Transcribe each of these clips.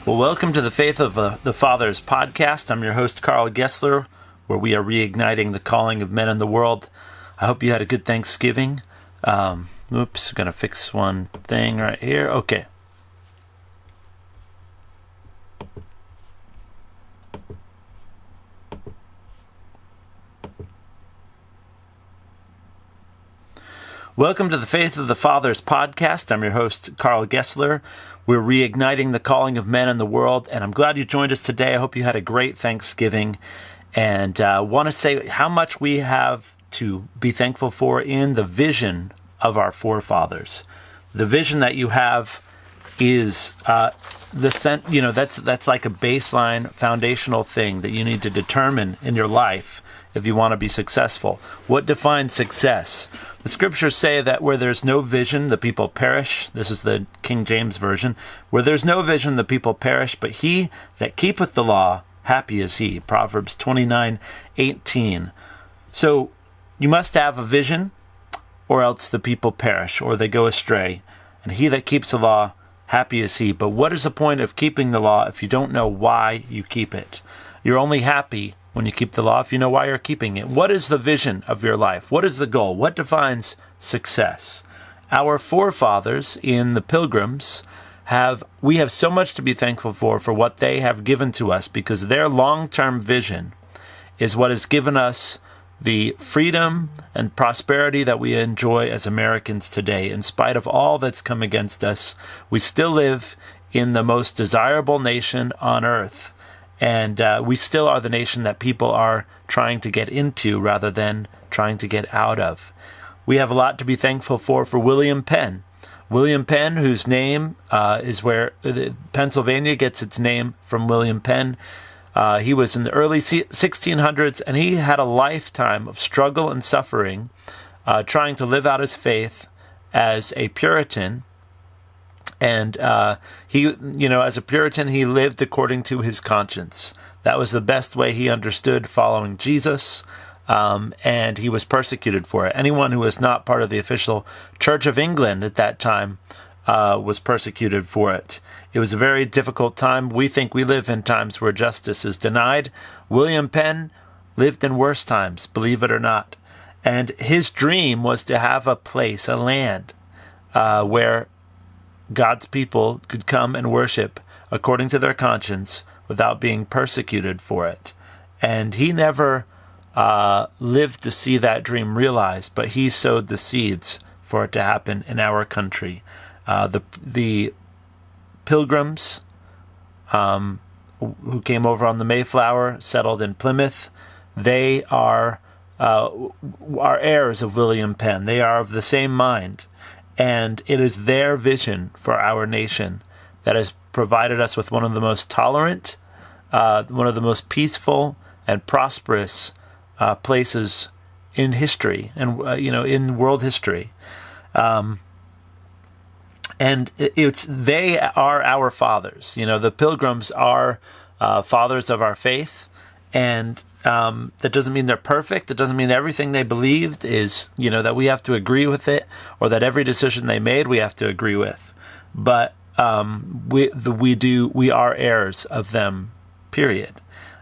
Well, welcome to the Faith of the Fathers podcast. I'm your host, Carl Gessler, where we are reigniting the calling of men in the world. I hope you had a good Thanksgiving. Going to fix one thing right here. Okay. Welcome to the Faith of the Fathers podcast. I'm your host, Carl Gessler. We're reigniting the calling of men in the world, and I'm glad you joined us today. I hope you had a great Thanksgiving, and want to say how much we have to be thankful for in the vision of our forefathers. The vision that you have is that's like a baseline, foundational thing that you need to determine in your life if you want to be successful. What defines success? The scriptures say that where there's no vision, the people perish. This is the King James Version. Where there's no vision, the people perish, but he that keepeth the law, happy is he. Proverbs 29:18. So you must have a vision, or else the people perish, or they go astray. And he that keeps the law, happy is he. But what is the point of keeping the law if you don't know why you keep it? You're only happy when you keep the law if you know why you're keeping it. What is the vision of your life? What is the goal? What defines success? Our forefathers in the Pilgrims we have so much to be thankful for what they have given to us, because their long-term vision is what has given us the freedom and prosperity that we enjoy as Americans today. In spite of all that's come against us, we still live in the most desirable nation on earth. And we still are the nation that people are trying to get into rather than trying to get out of. We have a lot to be thankful for William Penn. William Penn, whose name is where Pennsylvania gets its name from William Penn. He was in the early 1600s, and he had a lifetime of struggle and suffering, trying to live out his faith as a Puritan. And he, as a Puritan, he lived according to his conscience. That was the best way he understood following Jesus, and he was persecuted for it. Anyone who was not part of the official Church of England at that time was persecuted for it. It was a very difficult time. We think we live in times where justice is denied. William Penn lived in worse times, believe it or not. And his dream was to have a place, a land, where God's people could come and worship according to their conscience without being persecuted for it. And he never lived to see that dream realized, but he sowed the seeds for it to happen in our country. The Pilgrims who came over on the Mayflower, settled in Plymouth, they are heirs of William Penn. They are of the same mind. And it is their vision for our nation that has provided us with one of the most tolerant, one of the most peaceful and prosperous places in history, and in world history. And they are our fathers. The Pilgrims are fathers of our faith, and that doesn't mean they're perfect. It doesn't mean everything they believed is, that we have to agree with it, or that every decision they made we have to agree with. But we are heirs of them, period.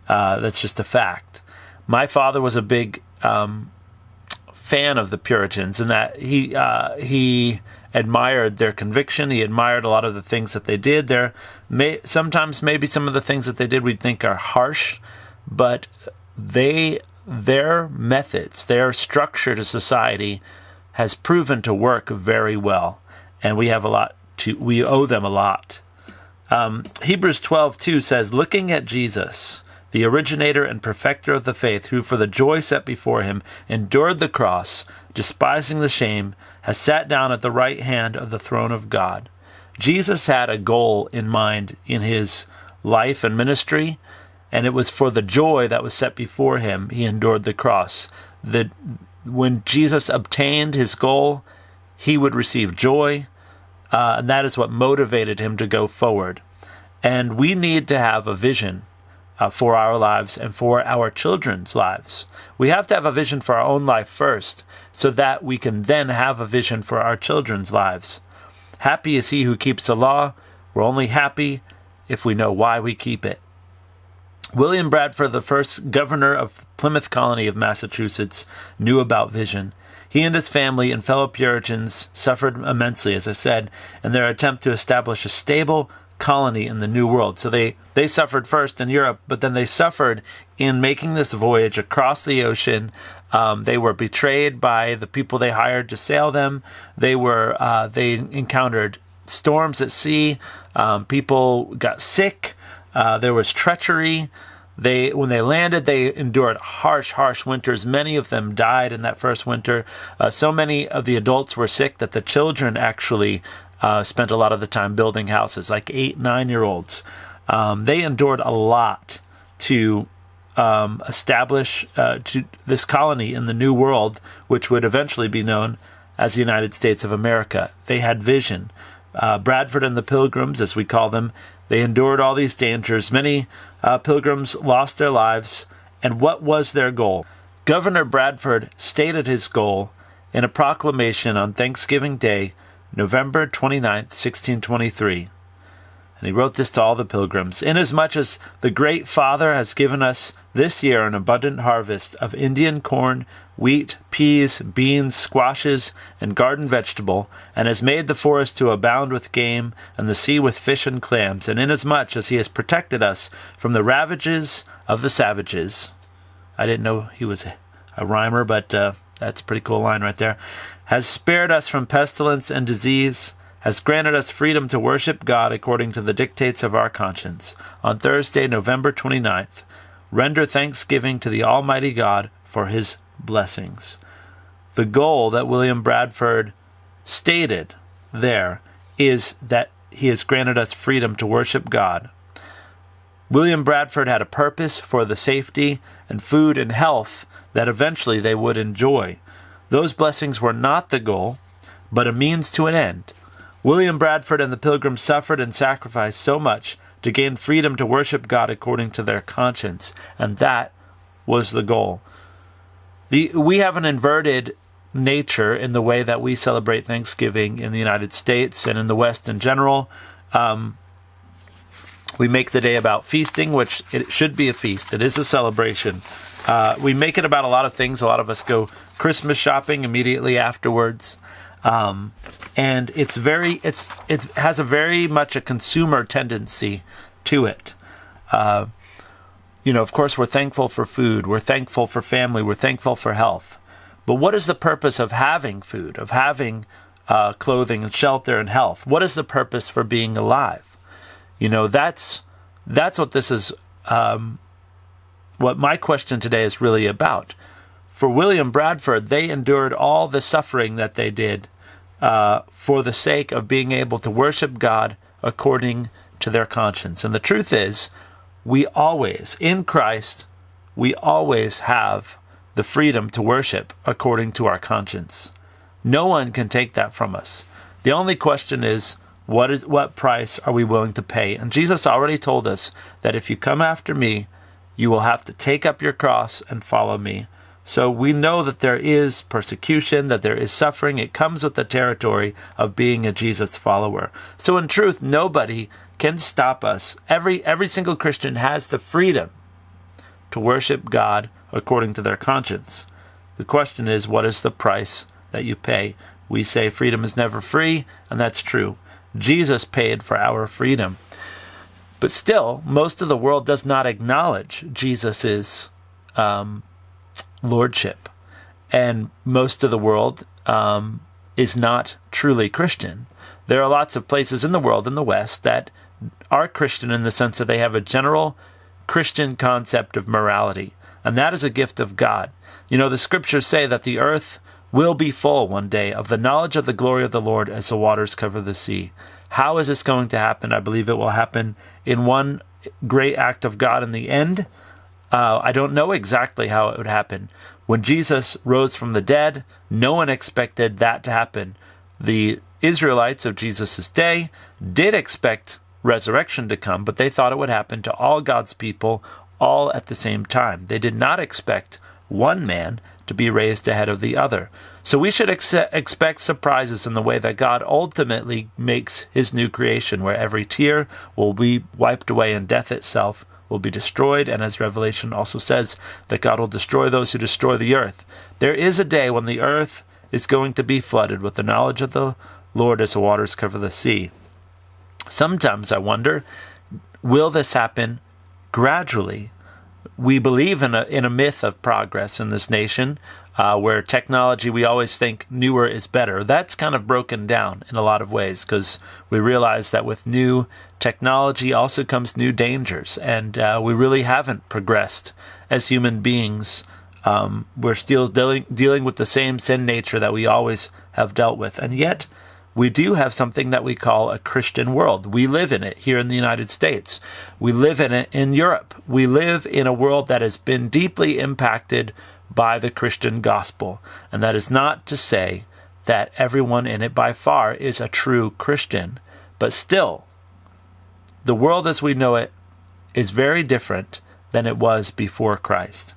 That's just a fact. My father was a big fan of the Puritans, in that he admired their conviction. He admired a lot of the things that they did. Sometimes maybe some of the things that they did we'd think are harsh, but their methods, their structure to society has proven to work very well, and we owe them a lot. Hebrews 12:2 says, looking at Jesus, the originator and perfecter of the faith, who for the joy set before him endured the cross, despising the shame, has sat down at the right hand of the throne of God. Jesus had a goal in mind in his life and ministry, and it was for the joy that was set before him, he endured the cross. When Jesus obtained his goal, he would receive joy, and that is what motivated him to go forward. And we need to have a vision for our lives and for our children's lives. We have to have a vision for our own life first, so that we can then have a vision for our children's lives. Happy is he who keeps the law. We're only happy if we know why we keep it. William Bradford, the first governor of Plymouth Colony of Massachusetts, knew about vision. He and his family and fellow Puritans suffered immensely, as I said, in their attempt to establish a stable colony in the New World. So they suffered first in Europe, but then they suffered in making this voyage across the ocean. They were betrayed by the people they hired to sail them. They encountered storms at sea. People got sick. There was treachery. When they landed, they endured harsh winters. Many of them died in that first winter. So many of the adults were sick that the children actually spent a lot of the time building houses, like 8-9-year-olds. They endured a lot to establish to this colony in the New World, which would eventually be known as the United States of America. They had vision. Bradford and the Pilgrims, as we call them, they endured all these dangers. Many pilgrims lost their lives. And what was their goal? Governor Bradford stated his goal in a proclamation on Thanksgiving Day, November 29th, 1623. And he wrote this to all the pilgrims. Inasmuch as the Great Father has given us this year an abundant harvest of Indian corn, wheat, peas, beans, squashes, and garden vegetable, and has made the forest to abound with game, and the sea with fish and clams, and inasmuch as he has protected us from the ravages of the savages. I didn't know he was a rhymer, but that's a pretty cool line right there. Has spared us from pestilence and disease, has granted us freedom to worship God according to the dictates of our conscience. On Thursday, November 29th, render thanksgiving to the Almighty God for his blessings. The goal that William Bradford stated there is that he has granted us freedom to worship God. William Bradford had a purpose for the safety and food and health that eventually they would enjoy. Those blessings were not the goal, but a means to an end. William Bradford and the Pilgrims suffered and sacrificed so much to gain freedom to worship God according to their conscience, and that was the goal. We have an inverted nature in the way that we celebrate Thanksgiving in the United States and in the West in general. We make the day about feasting, which it should be a feast. It is a celebration. We make it about a lot of things. A lot of us go Christmas shopping immediately afterwards. And it has a very much a consumer tendency to it. Of course, we're thankful for food. We're thankful for family. We're thankful for health. But what is the purpose of having food, of having clothing and shelter and health? What is the purpose for being alive? That's what this is, what my question today is really about. For William Bradford, they endured all the suffering that they did for the sake of being able to worship God according to their conscience. And the truth is, in Christ, we always have the freedom to worship according to our conscience. No one can take that from us. The only question is, what price are we willing to pay? And Jesus already told us that if you come after me, you will have to take up your cross and follow me. So we know that there is persecution, that there is suffering. It comes with the territory of being a Jesus follower. So in truth, nobody can stop us. Every single Christian has the freedom to worship God according to their conscience. The question is, what is the price that you pay? We say freedom is never free, and that's true. Jesus paid for our freedom. But still, most of the world does not acknowledge Jesus' lordship. And most of the world is not truly Christian. There are lots of places in the world, in the West, that are Christian in the sense that they have a general Christian concept of morality. And that is a gift of God. The scriptures say that the earth will be full one day of the knowledge of the glory of the Lord as the waters cover the sea. How is this going to happen? I believe it will happen in one great act of God in the end. I don't know exactly how it would happen. When Jesus rose from the dead, no one expected that to happen. The Israelites of Jesus' day did expect resurrection to come, but they thought it would happen to all God's people all at the same time. They did not expect one man to be raised ahead of the other. So we should expect surprises in the way that God ultimately makes his new creation, where every tear will be wiped away and death itself will be destroyed. And as Revelation also says, that God will destroy those who destroy the earth. There is a day when the earth is going to be flooded with the knowledge of the Lord as the waters cover the sea. Sometimes I wonder, will this happen gradually? We believe in a myth of progress in this nation, where technology, we always think newer is better. That's kind of broken down in a lot of ways, because we realize that with new technology also comes new dangers, and we really haven't progressed as human beings. We're still dealing with the same sin nature that we always have dealt with, and yet we do have something that we call a Christian world. We live in it here in the United States. We live in it in Europe. We live in a world that has been deeply impacted by the Christian gospel. And that is not to say that everyone in it by far is a true Christian. But still, the world as we know it is very different than it was before Christ.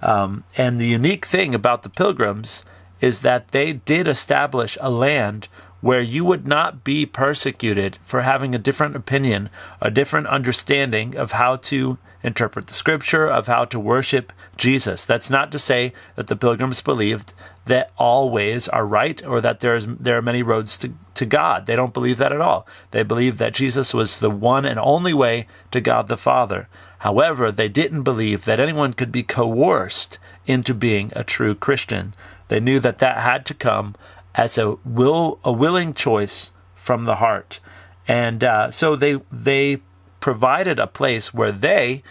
And the unique thing about the Pilgrims is that they did establish a land where you would not be persecuted for having a different opinion, a different understanding of how to interpret the scripture, of how to worship Jesus. That's not to say that the Pilgrims believed that all ways are right, or that there are many roads to God. They don't believe that at all. They believe that Jesus was the one and only way to God the Father. However, they didn't believe that anyone could be coerced into being a true Christian. They knew that had to come as a willing choice from the heart. And so they provided a place where they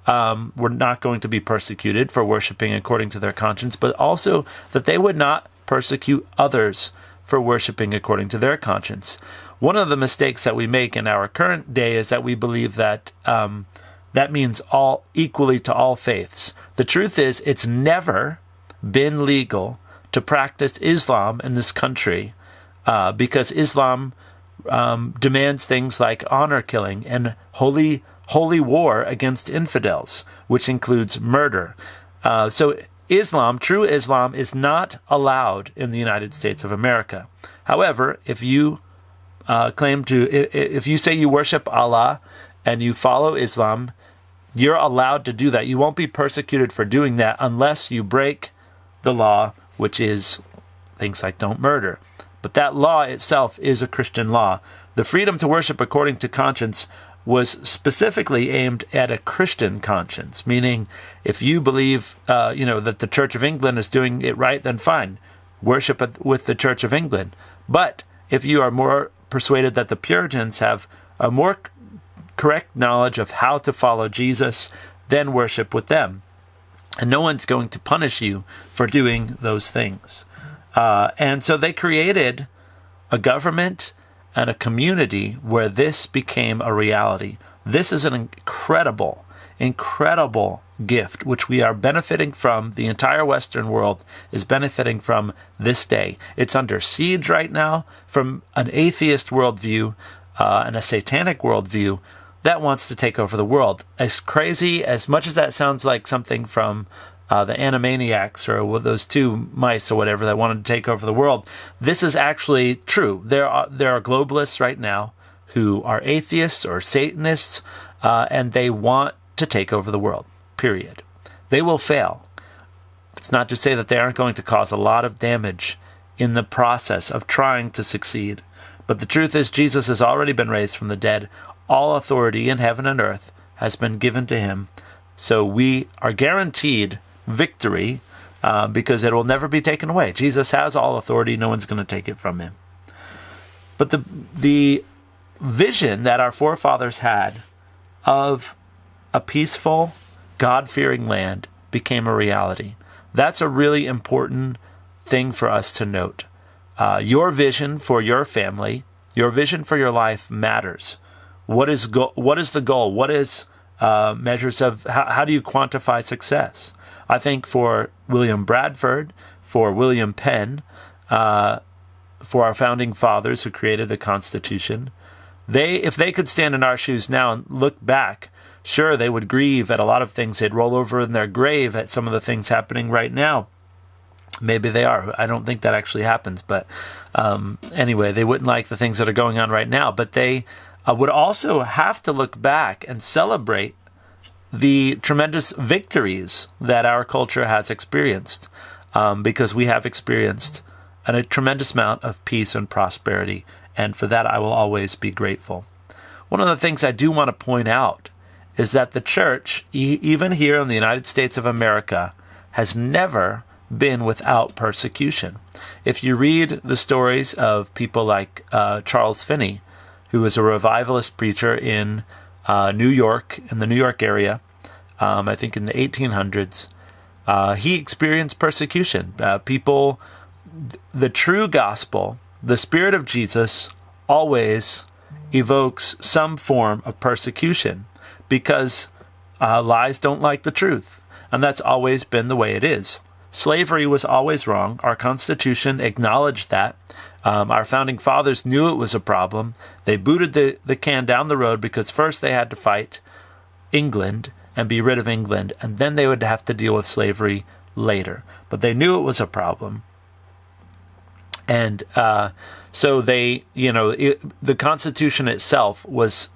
were not going to be persecuted for worshiping according to their conscience, but also that they would not persecute others for worshiping according to their conscience. One of the mistakes that we make in our current day is that we believe that that means all equally to all faiths. The truth is, it's never been legal to practice Islam in this country, because Islam demands things like honor killing and holy war against infidels, which includes murder. So Islam, true Islam, is not allowed in the United States of America. However, if you if you say you worship Allah and you follow Islam, you're allowed to do that. You won't be persecuted for doing that unless you break the law, which is things like don't murder. But that law itself is a Christian law. The freedom to worship according to conscience was specifically aimed at a Christian conscience, meaning if you believe that the Church of England is doing it right, then fine, worship with the Church of England. But if you are more persuaded that the Puritans have a more correct knowledge of how to follow Jesus, then worship with them. And no one's going to punish you for doing those things. And so they created a government and a community where this became a reality. This is an incredible gift, which we are benefiting from. The entire Western world is benefiting from this day. It's under siege right now from an atheist worldview and a satanic worldview that wants to take over the world. As crazy, as much as that sounds like something from the Animaniacs or those two mice or whatever that wanted to take over the world, this is actually true. There are globalists right now who are atheists or Satanists, and they want to take over the world, period. They will fail. It's not to say that they aren't going to cause a lot of damage in the process of trying to succeed. But the truth is, Jesus has already been raised from the dead. All authority in heaven and earth has been given to him. So we are guaranteed victory because it will never be taken away. Jesus has all authority. No one's going to take it from him. But the vision that our forefathers had of a peaceful, God-fearing land became a reality. That's a really important thing for us to note. Your vision for your family, your vision for your life matters. What is the goal? What is measures of how do you quantify success? I think for William Bradford, for William Penn, for our founding fathers who created the Constitution, if they could stand in our shoes now and look back, sure, they would grieve at a lot of things. They'd roll over in their grave at some of the things happening right now. Maybe they are. I don't think that actually happens. But anyway, they wouldn't like the things that are going on right now. But they would also have to look back and celebrate the tremendous victories that our culture has experienced, because we have experienced a tremendous amount of peace and prosperity. And for that, I will always be grateful. One of the things I do want to point out is that the church, even here in the United States of America, has never been without persecution. If you read the stories of people like Charles Finney, who was a revivalist preacher in New York, in the New York area, I think in the 1800s, he experienced persecution. The true gospel, the Spirit of Jesus, always evokes some form of persecution, because lies don't like the truth. And that's always been the way it is. Slavery was always wrong. Our Constitution acknowledged that. Our founding fathers knew it was a problem. They booted the can down the road because first they had to fight England and be rid of England, and then they would have to deal with slavery later. But they knew it was a problem. And so they, the Constitution itself was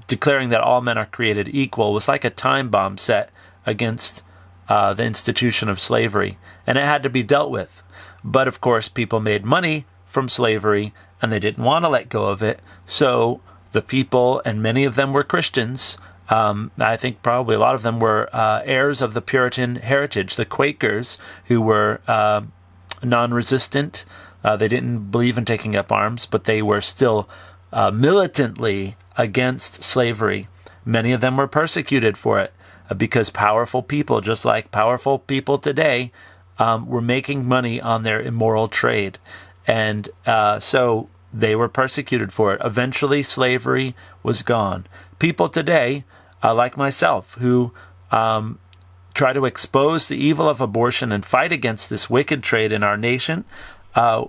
declaring that all men are created equal, was like a time bomb set against the institution of slavery, and it had to be dealt with. But of course, people made money from slavery, and they didn't want to let go of it. So the people, and many of them were Christians, I think probably a lot of them were heirs of the Puritan heritage, the Quakers, who were non-resistant. They didn't believe in taking up arms, but they were still militantly against slavery. Many of them were persecuted for it, because powerful people, just like powerful people today, were making money on their immoral trade. And so they were persecuted for it. Eventually, slavery was gone. People today, like myself, who try to expose the evil of abortion and fight against this wicked trade in our nation,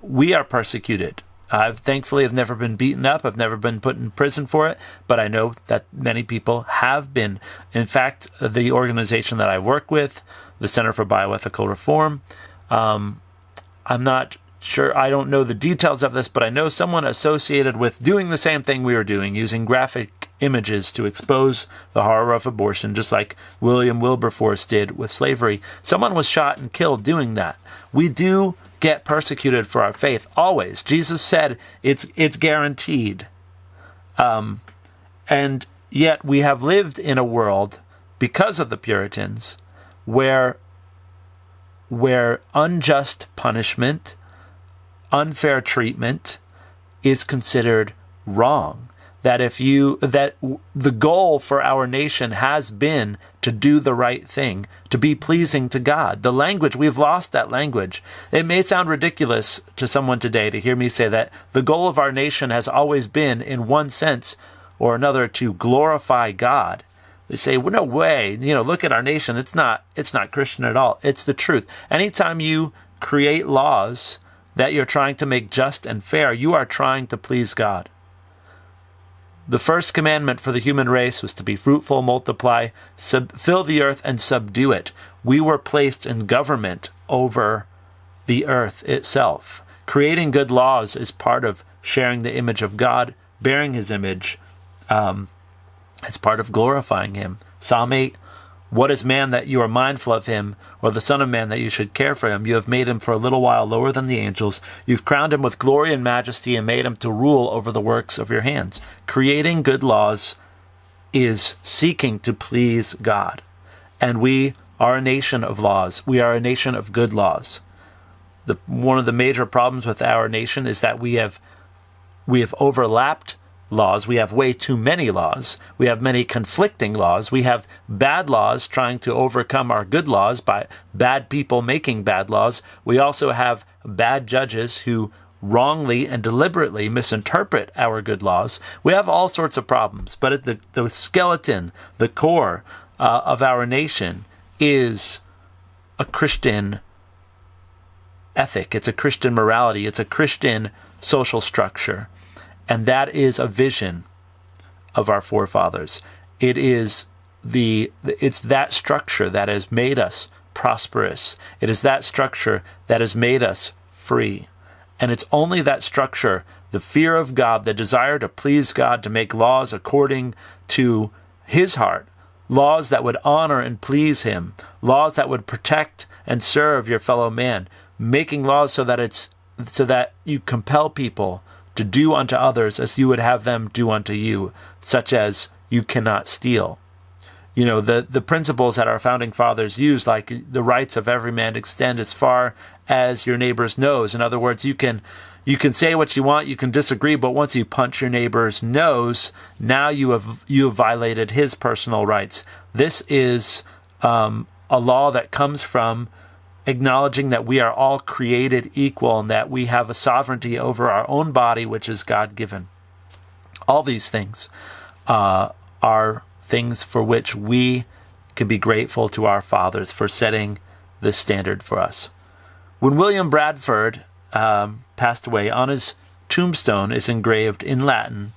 we are persecuted. I've thankfully have never been beaten up. I've never been put in prison for it, but I know that many people have been. In fact, the organization that I work with, the Center for Bioethical Reform, I'm not sure, I don't know the details of this, but I know someone associated with doing the same thing we were doing, using graphic images to expose the horror of abortion, just like William Wilberforce did with slavery. Someone was shot and killed doing that. We do get persecuted for our faith, always. Jesus said it's guaranteed. And yet we have lived in a world, because of the Puritans, where unjust punishment, unfair treatment is considered wrong. That the goal for our nation has been to do the right thing, to be pleasing to God. The language, we've lost that language. It may sound ridiculous to someone today to hear me say that the goal of our nation has always been, in one sense or another, to glorify God. They say, well, no way, look at our nation. It's not Christian at all. It's the truth. Anytime you create laws that you're trying to make just and fair, you are trying to please God. The first commandment for the human race was to be fruitful, multiply, fill the earth, and subdue it. We were placed in government over the earth itself. Creating good laws is part of sharing the image of God, bearing his image. It's part of glorifying him. Psalm 8, what is man that you are mindful of him, or the son of man that you should care for him? You have made him for a little while lower than the angels. You've crowned him with glory and majesty and made him to rule over the works of your hands. Creating good laws is seeking to please God. And we are a nation of laws. We are a nation of good laws. One of the major problems with our nation is that we have overlapped laws. We have way too many laws. We have many conflicting laws. We have bad laws trying to overcome our good laws by bad people making bad laws. We also have bad judges who wrongly and deliberately misinterpret our good laws. We have all sorts of problems, but at the skeleton, the core of our nation is a Christian ethic. It's a Christian morality. It's a Christian social structure. And that is a vision of our forefathers. It's that structure that has made us prosperous. It is that structure that has made us free. And it's only that structure, the fear of God, the desire to please God, to make laws according to his heart, laws that would honor and please him, laws that would protect and serve your fellow man, making laws so that you compel people to do unto others as you would have them do unto you, such as you cannot steal. You know, the principles that our founding fathers used, like the rights of every man extend as far as your neighbor's nose. In other words, you can say what you want, you can disagree, but once you punch your neighbor's nose, now you have violated his personal rights. This is a law that comes from acknowledging that we are all created equal and that we have a sovereignty over our own body, which is God-given. All these things are things for which we can be grateful to our fathers for setting the standard for us. When William Bradford passed away, on his tombstone is engraved in Latin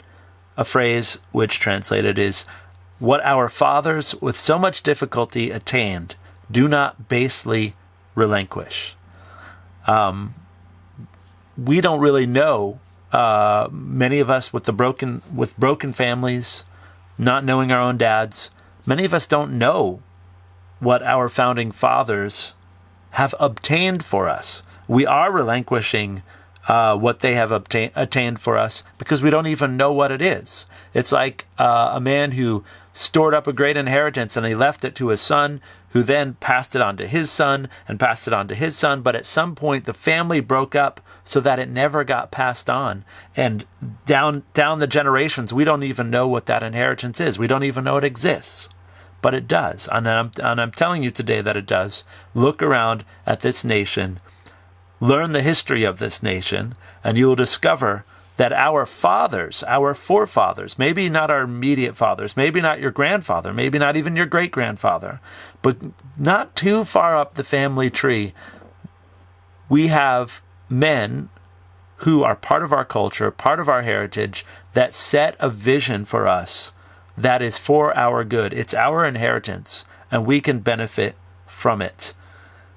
a phrase which translated is, "What our fathers with so much difficulty attained, do not basely relinquish." We don't really know, many of us with broken families, not knowing our own dads, many of us don't know what our founding fathers have obtained for us. We are relinquishing what they have attained for us because we don't even know what it is. It's like a man who stored up a great inheritance and he left it to his son, who then passed it on to his son and passed it on to his son. But at some point, the family broke up so that it never got passed on. And down the generations, we don't even know what that inheritance is. We don't even know it exists. But it does. And I'm telling you today that it does. Look around at this nation. Learn the history of this nation, and you will discover that our fathers, our forefathers, maybe not our immediate fathers, maybe not your grandfather, maybe not even your great-grandfather, but not too far up the family tree, we have men who are part of our culture, part of our heritage, that set a vision for us that is for our good. It's our inheritance, and we can benefit from it.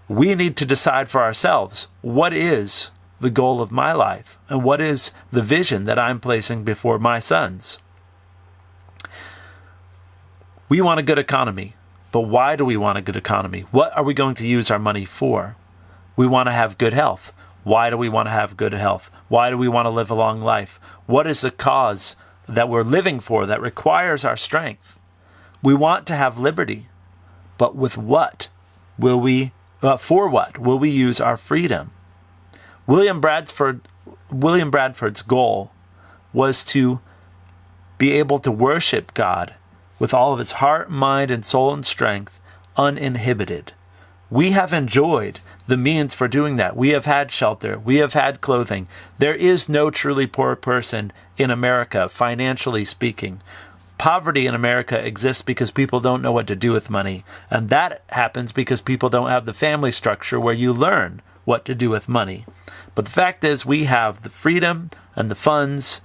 We need to decide for ourselves, what is the goal of my life, and what is the vision that I'm placing before my sons? We want a good economy, but why do we want a good economy? What are we going to use our money for? We want to have good health. Why do we want to have good health? Why do we want to live a long life? What is the cause that we're living for that requires our strength? We want to have liberty, but with what will we, for what will we use our freedom? William Bradford's goal was to be able to worship God with all of his heart, mind, and soul and strength, uninhibited. We have enjoyed the means for doing that. We have had shelter. We have had clothing. There is no truly poor person in America, financially speaking. Poverty in America exists because people don't know what to do with money. And that happens because people don't have the family structure where you learn what to do with money. But the fact is, we have the freedom and the funds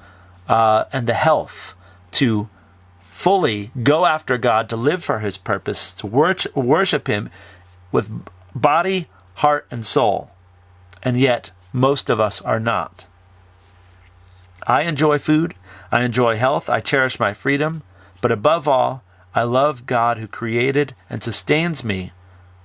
and the health to fully go after God, to live for his purpose, to worship him with body, heart, and soul. And yet, most of us are not. I enjoy food. I enjoy health. I cherish my freedom. But above all, I love God who created and sustains me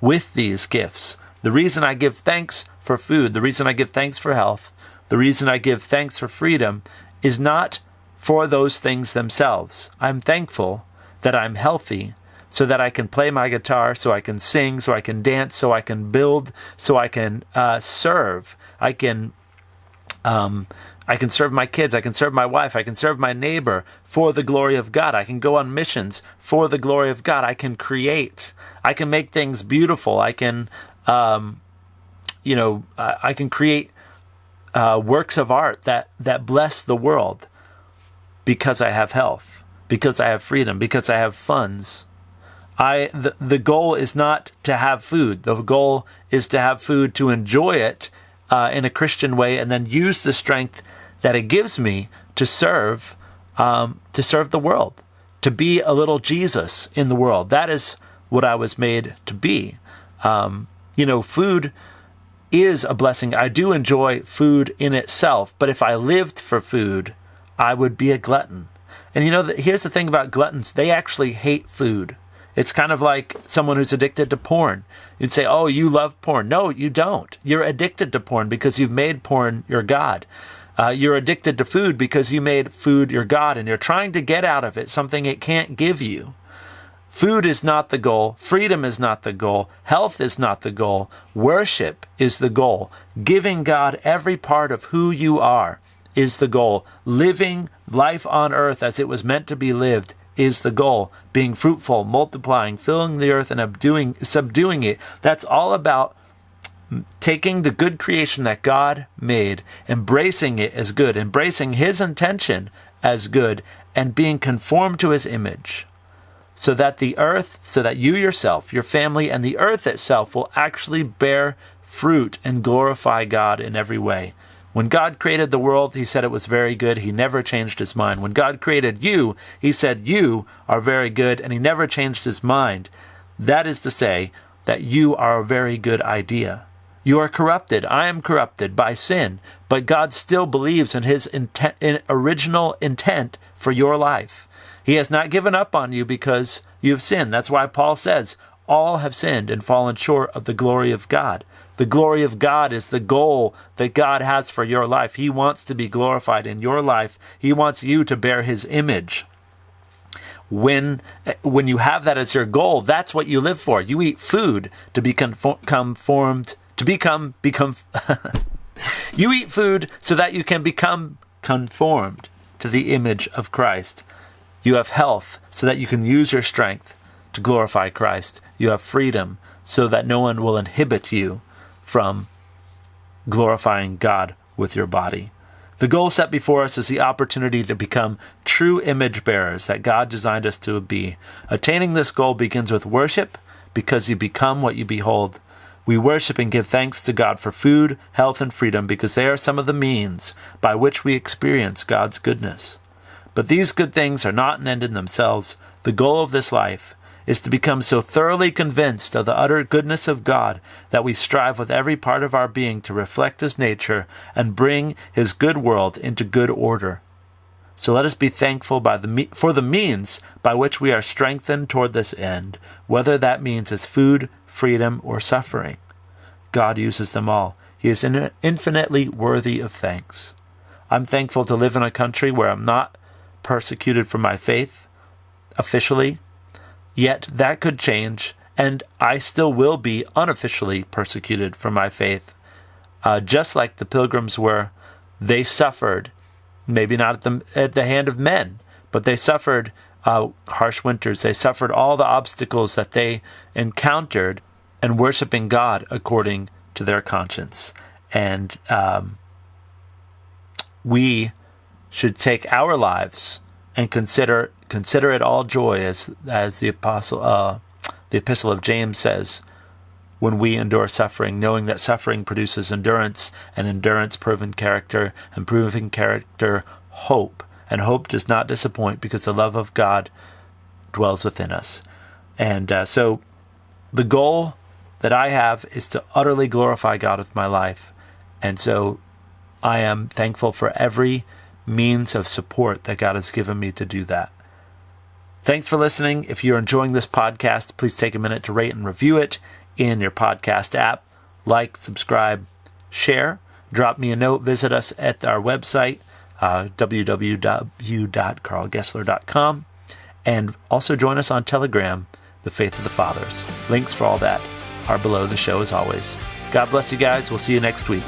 with these gifts. The reason I give thanks for food, the reason I give thanks for health, the reason I give thanks for freedom is not for those things themselves. I'm thankful that I'm healthy so that I can play my guitar, so I can sing, so I can dance, so I can build, so I can serve. I can serve my kids, I can serve my wife, I can serve my neighbor for the glory of God. I can go on missions for the glory of God. I can create. I can make things beautiful. I can I can create works of art that bless the world because I have health, because I have freedom, because I have funds. The goal is not to have food. The goal is to have food, to enjoy it in a Christian way, and then use the strength that it gives me to serve the world, to be a little Jesus in the world. That is what I was made to be. Food is a blessing. I do enjoy food in itself, but if I lived for food, I would be a glutton. And here's the thing about gluttons. They actually hate food. It's kind of like someone who's addicted to porn. You'd say, oh, you love porn. No, you don't. You're addicted to porn because you've made porn your God. You're addicted to food because you made food your God, and you're trying to get out of it something it can't give you. Food is not the goal. Freedom is not the goal. Health is not the goal. Worship is the goal. Giving God every part of who you are is the goal. Living life on earth as it was meant to be lived is the goal. Being fruitful, multiplying, filling the earth, and subduing it. That's all about taking the good creation that God made, embracing it as good, embracing His intention as good, and being conformed to His image. So that you yourself, your family, and the earth itself will actually bear fruit and glorify God in every way. When God created the world, He said it was very good. He never changed His mind. When God created you, He said you are very good, and He never changed His mind. That is to say that you are a very good idea. You are corrupted. I am corrupted by sin, but God still believes in His original intent for your life. He has not given up on you because you have sinned. That's why Paul says, all have sinned and fallen short of the glory of God. The glory of God is the goal that God has for your life. He wants to be glorified in your life. He wants you to bear His image. When you have that as your goal, that's what you live for. You eat food to be conformed, to become. You eat food so that you can become conformed to the image of Christ. You have health so that you can use your strength to glorify Christ. You have freedom so that no one will inhibit you from glorifying God with your body. The goal set before us is the opportunity to become true image bearers that God designed us to be. Attaining this goal begins with worship because you become what you behold. We worship and give thanks to God for food, health, and freedom because they are some of the means by which we experience God's goodness. But these good things are not an end in themselves. The goal of this life is to become so thoroughly convinced of the utter goodness of God that we strive with every part of our being to reflect His nature and bring His good world into good order. So let us be thankful for the means by which we are strengthened toward this end, whether that means as food, freedom, or suffering. God uses them all. He is infinitely worthy of thanks. I'm thankful to live in a country where I'm not persecuted for my faith officially, yet that could change, and I still will be unofficially persecuted for my faith, just like the pilgrims were. They suffered, maybe not at the hand of men, but they suffered harsh winters. They suffered all the obstacles that they encountered in worshiping God according to their conscience. And we should take our lives and consider it all joy, as the epistle of James says, when we endure suffering, knowing that suffering produces endurance, and endurance proven character, and proven character hope. And hope does not disappoint because the love of God dwells within us. And so the goal that I have is to utterly glorify God with my life. And so I am thankful for every means of support that God has given me to do that. Thanks for listening. If you're enjoying this podcast, please take a minute to rate and review it in your podcast app. Like, subscribe, share. Drop me a note. Visit us at our website, www.carlgessler.com. And also join us on Telegram, The Faith of the Fathers. Links for all that are below the show as always. God bless you guys. We'll see you next week.